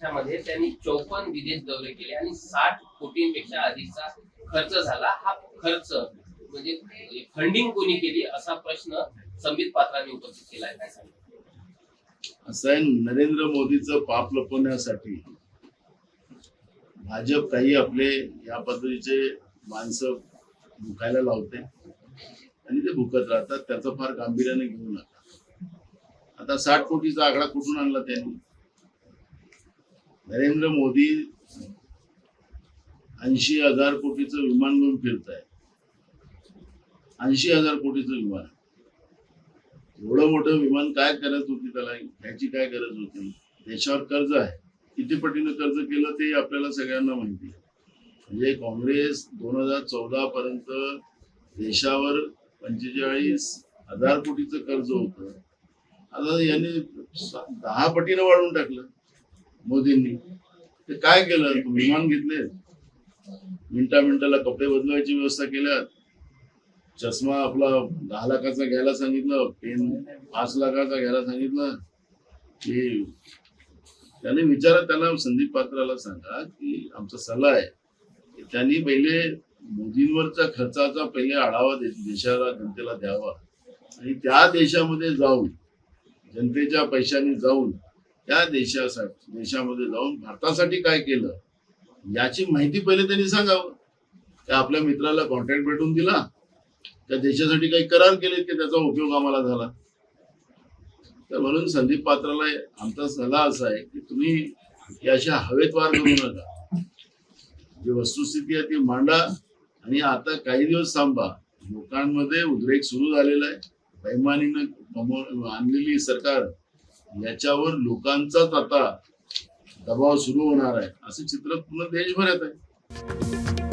मध्ये त्यांनी 54 विदेश दौरे केले आणि 60 कोटींपेक्षा अधिकचा खर्च झाला. हा खर्च म्हणजे फंडिंग कोणी केली असा प्रश्न संबित पात्रांनी उपस्थित केला आहे. काय सांगितलं असं आहे, नरेंद्र मोदीचं पाप लपवण्यासाठी भाजप काही आपले या पद्धतीचे माणसं भुकायला लावते आणि ते भुकत राहतात. त्याचं फार गांभीर्याने घेऊ नका. आता 60 कोटीचा आकडा कुठून आणला त्यांनी? नरेंद्र मोदी 80,000 कोटीचं विमान घेऊन फिरत आहे. 80,000 कोटीचं विमान. एवढं मोठं विमान काय गरज होती त्याला घ्यायची? काय गरज होती? देशावर कर्ज आहे. किती पटीनं कर्ज केलं ते आपल्याला सगळ्यांना माहिती आहे. म्हणजे काँग्रेस 2014 पर्यंत देशावर 45,000 कोटीचं कर्ज होतं. आता यांनी 10 पटीनं वाढवून टाकलं मोदींनी. ते काय केलं? विमान घेतले, मिनिटाला कपडे बदलवायची व्यवस्था केल्यात, चष्मा आपला 10 लाखाचा घ्यायला सांगितलं, पेन 5 लाखाचा घ्यायला सांगितलं. की त्याने विचारा, त्याला संदीप पात्राला सांगा की आमचा सल्ला आहे की त्यांनी पहिले मोदींवरच्या खर्चाचा पहिले आढावा देशाला जनतेला द्यावा आणि त्या देशामध्ये जाऊन जनतेच्या पैशाने जाऊन त्या देशामध्ये जाऊन भारतासाठी काय केलं याची माहिती पहिले त्यांनी सांगावं. त्या आपल्या मित्राला कॉन्ट्रॅक्ट भेटून दिला, त्या देशासाठी काही करार केले की त्याचा उपयोग आम्हाला झाला. तर म्हणून संदीप पात्राला आमचा सल्ला असा आहे की तुम्ही अशा हवेत वार करू नका. जी वस्तुस्थिती आहे ती मांडा आणि आता काही दिवस थांबा. लोकांमध्ये उद्रेक सुरू झालेला आहे. बैमानीनं आणलेली सरकार याच्यावर लोकांचाच आता दबाव सुरू होणार आहे. असं चित्र पूर्ण देशभरात आहे.